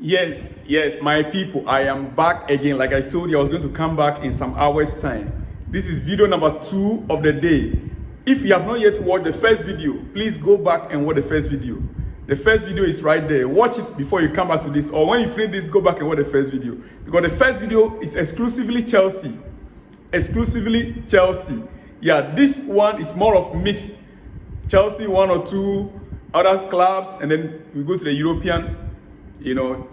Yes, my people, I am back again. Like I told you, I was going to come back in some hours' time. This is video number 2 of the day. If you have not yet watched the first video, please go back and watch the first video. The first video is right there. Watch it before you come back to this, or when you finish this, go back and watch the first video. Because the first video is exclusively Chelsea. Exclusively Chelsea. Yeah, this one is more of mixed. Chelsea, 1 or 2 other clubs, and then we go to the European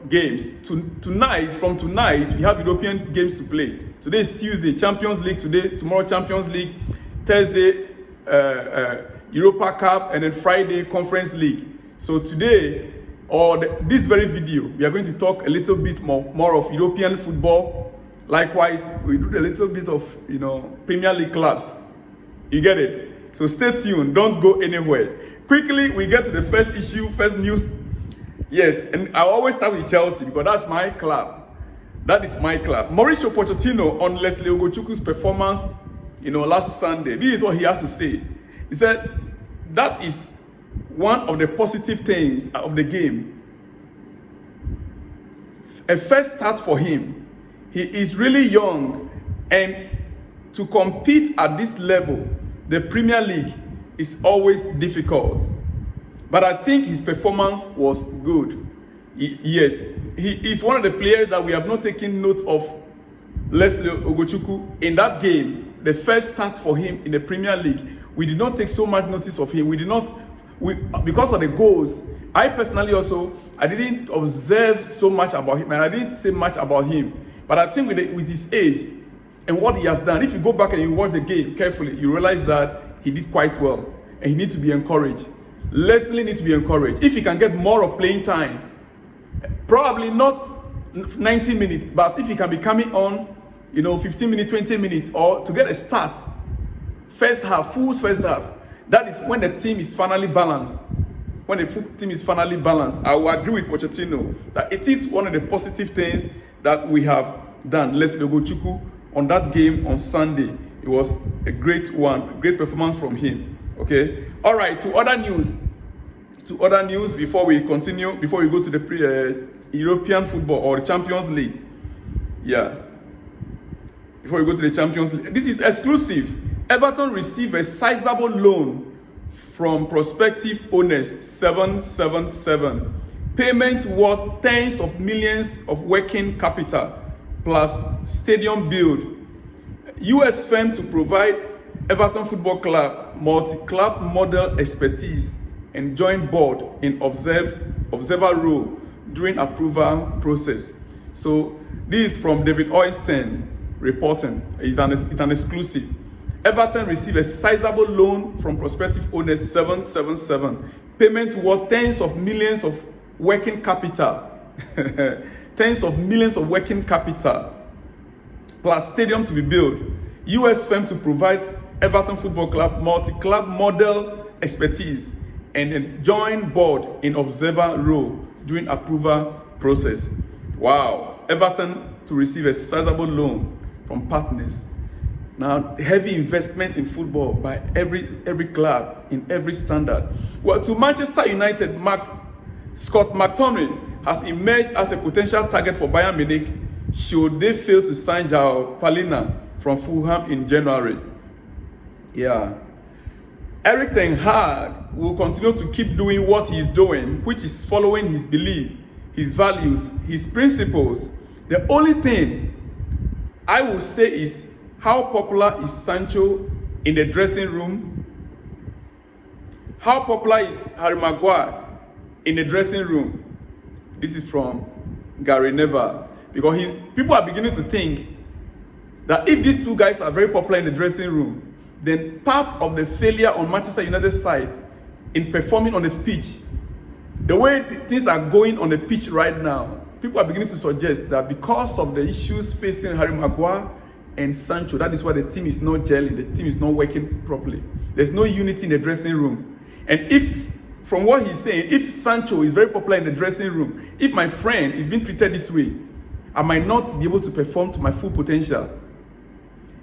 games. From tonight, we have European games to play. Today is Tuesday, Champions League today, tomorrow Champions League, Thursday, Europa Cup, and then Friday, Conference League. So today, this very video, we are going to talk a little bit more of European football. Likewise, we do a little bit of, Premier League clubs. You get it? So stay tuned, don't go anywhere. Quickly, we get to the first issue, first news. Yes, and I always start with Chelsea because that's my club. That is my club. Mauricio Pochettino on Leslie Ogochukwu's performance, last Sunday. This is what he has to say. He said, that is one of the positive things of the game. A first start for him. He is really young, and to compete at this level, the Premier League, is always difficult. But I think his performance was good. Yes, he is one of the players that we have not taken note of. Leslie Ogochukwu, in that game, the first start for him in the Premier League, we did not take so much notice of him. Because of the goals. I personally also, I didn't observe so much about him, and I didn't say much about him. But I think with his age and what he has done, if you go back and you watch the game carefully, you realize that he did quite well, and he needs to be encouraged. Leslie needs to be encouraged. If he can get more of playing time, probably not 90 minutes, but if he can be coming on, 15 minutes, 20 minutes, or to get a start, full first half, that is when the team is finally balanced. When the team is finally balanced, I will agree with Pochettino that it is one of the positive things that we have done. Leslie Ogochukwu on that game on Sunday, it was a great performance from him. Okay. All right. To other news before we continue, before we go to the European football or the Champions League. Yeah. Before we go to the Champions League, this is exclusive. Everton received a sizable loan from prospective owners, 777. Payment worth tens of millions of working capital plus stadium build. US firm to provide Everton Football Club multi-club model expertise and join board in observer role during approval process. So this is from David Oyston reporting. It's an exclusive. Everton received a sizable loan from prospective owners, 777. Payment worth tens of millions of working capital. Tens of millions of working capital. Plus stadium to be built. US firm to provide Everton Football Club multi-club model expertise and a joint board in observer role during approval process. Wow. Everton to receive a sizable loan from partners. Now, heavy investment in football by every club in every standard. Well, to Manchester United, Scott McTominay has emerged as a potential target for Bayern Munich should they fail to sign João Palhinha from Fulham in January. Yeah. Eric Ten Hag will continue to keep doing what he's doing, which is following his belief, his values, his principles. The only thing I will say is, how popular is Sancho in the dressing room? How popular is Harry Maguire in the dressing room? This is from Gary Neville. Because people are beginning to think that if these two guys are very popular in the dressing room, then part of the failure on Manchester United's side in performing on the pitch, the way things are going on the pitch right now, people are beginning to suggest that because of the issues facing Harry Maguire and Sancho, that is why the team is not gelling, the team is not working properly. There's no unity in the dressing room. And from what he's saying, if Sancho is very popular in the dressing room, if my friend is being treated this way, I might not be able to perform to my full potential.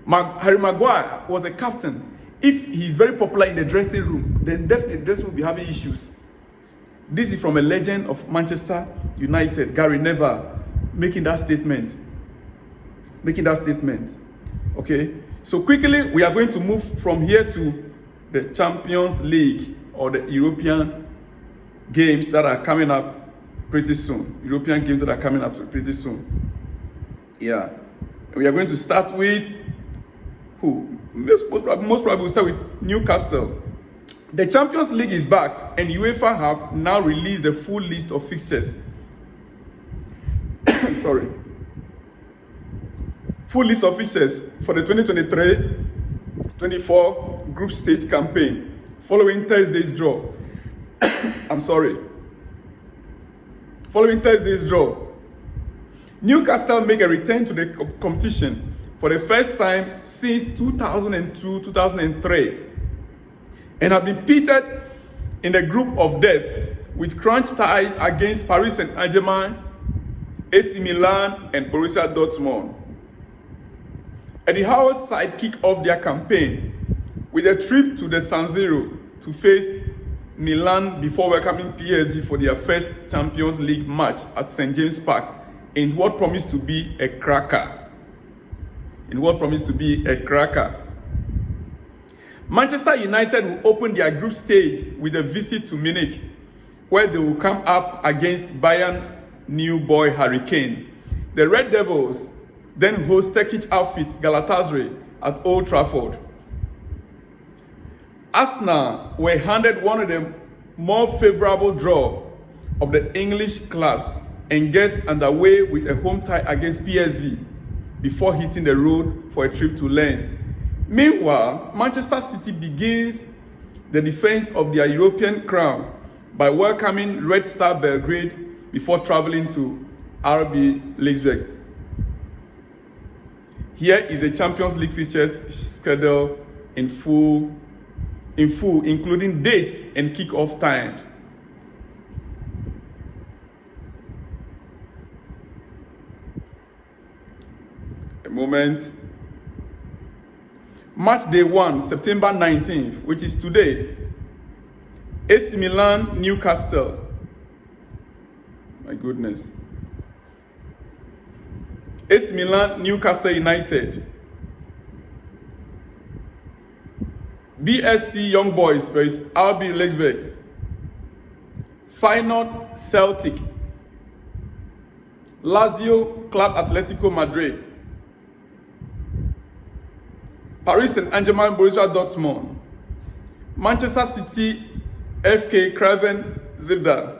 Harry Maguire was a captain. If he's very popular in the dressing room, then definitely the dressing room will be having issues. This is from a legend of Manchester United, Gary Neville, making that statement. Okay? So quickly, we are going to move from here to the Champions League or the European games that are coming up pretty soon. Yeah. We are going to start with who? Most probably we'll start with Newcastle. The Champions League is back, and UEFA have now released the full list of fixtures. Full list of fixtures for the 2023-24 group stage campaign following Thursday's draw. Following Thursday's draw, Newcastle make a return to the competition for the first time since 2002-2003 and have been pitted in the group of death with crunch ties against Paris Saint-Germain, AC Milan, and Borussia Dortmund. Eddie Howe's side kick off their campaign with a trip to the San Siro to face Milan before welcoming PSG for their first Champions League match at St. James Park in what promised to be a cracker. Manchester United will open their group stage with a visit to Munich, where they will come up against Bayern new boy Hurricane. The Red Devils then host Turkish outfit Galatasaray at Old Trafford. Arsenal were handed one of the more favorable draw of the English clubs and get underway with a home tie against PSV before hitting the road for a trip to Lens. Meanwhile, Manchester City begins the defense of their European crown by welcoming Red Star Belgrade before traveling to RB Leipzig. Here is the Champions League fixtures schedule in full, including dates and kick-off times. A moment. Match day 1, September 19th, which is today. AC Milan, Newcastle. My goodness. AC Milan, Newcastle United. BSC Young Boys vs RB Leipzig. Feyenoord Celtic. Lazio Club Atletico Madrid. Paris Saint-Germain Borussia Dortmund. Manchester City FK Craven Zibda.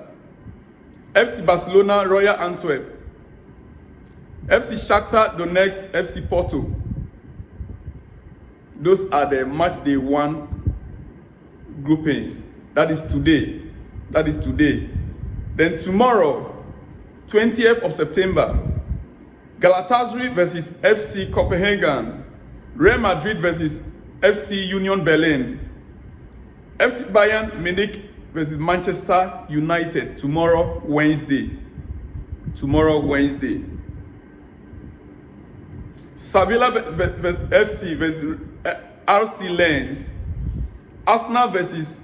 FC Barcelona Royal Antwerp. FC Shakhtar Donetsk FC Porto. Those are the match day 1 groupings. That is today. Then tomorrow, 20th of September, Galatasaray versus FC Copenhagen. Real Madrid versus FC Union Berlin. FC Bayern Munich versus Manchester United tomorrow, Wednesday. Sevilla versus FC versus RC Lens. Arsenal versus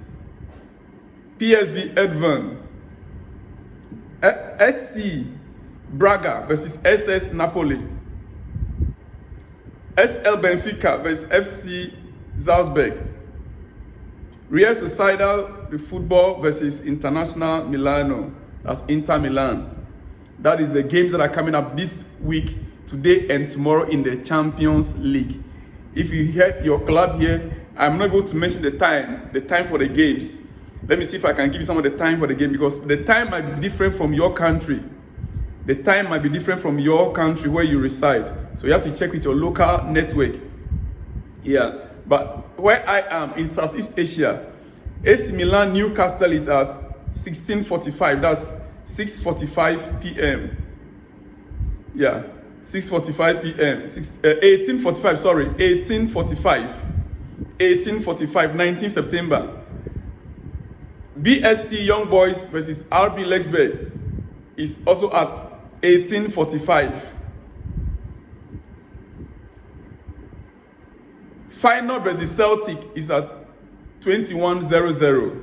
PSV Eindhoven. SC Braga versus SS Napoli. SL Benfica versus FC Salzburg. Real Sociedad de Football versus International Milano. That's Inter Milan. That is the games that are coming up this week, today and tomorrow in the Champions League. If you heard your club here, I'm not able to mention the time for the games. Let me see if I can give you some of the time for the game, because the time might be different from your country. The time might be different from your country where you reside. So you have to check with your local network. Yeah, but where I am in Southeast Asia, AC Milan Newcastle is at 16:45. That's 6:45 p.m. Yeah, 6:45 p.m. 18:45. Sorry, 18:45. 19th September. BSC Young Boys versus RB Leipzig is also at 18:45. Feyenoord versus Celtic is at 21:00.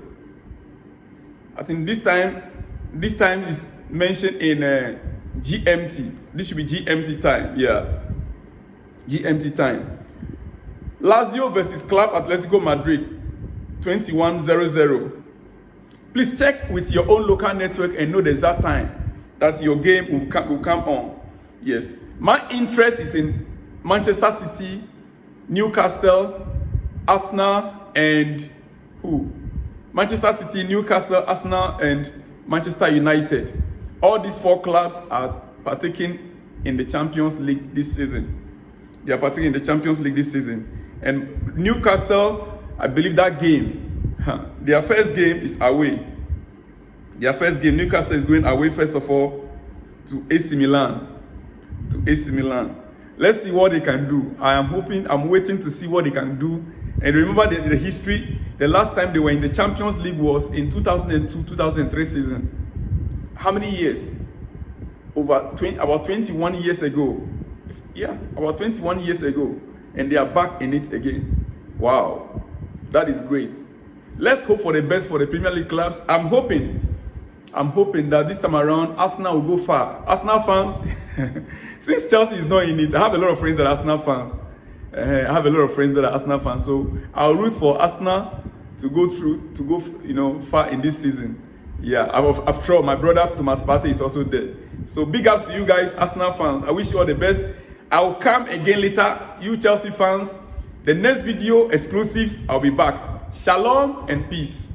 I think this time is mentioned in GMT. This should be GMT time. Yeah, GMT time. Lazio versus Club Atletico Madrid, 21:00. Please check with your own local network and know the exact time that your game will come on. Yes, my interest is in Manchester City, Newcastle, Arsenal, and who? Manchester City, Newcastle, Arsenal, and Manchester United. All these 4 clubs are partaking in the Champions League this season. They are partaking in the Champions League this season. And Newcastle, I believe that game, their first game is away. Their first game, Newcastle is going away first of all to AC Milan. Let's see what they can do. I'm waiting to see what they can do. And remember the history. The last time they were in the Champions League was in 2002-2003 season. How many years? About 21 years ago. Yeah, about 21 years ago. And they are back in it again. Wow, that is great. Let's hope for the best for the Premier League clubs. I'm hoping that this time around, Arsenal will go far. Arsenal fans, since Chelsea is not in it, I have a lot of friends that are Arsenal fans. So I'll root for Arsenal to go far in this season. Yeah, after all, my brother Thomas Partey is also there. So big ups to you guys, Arsenal fans. I wish you all the best. I'll come again later, you Chelsea fans. The next video exclusives, I'll be back. Shalom and peace.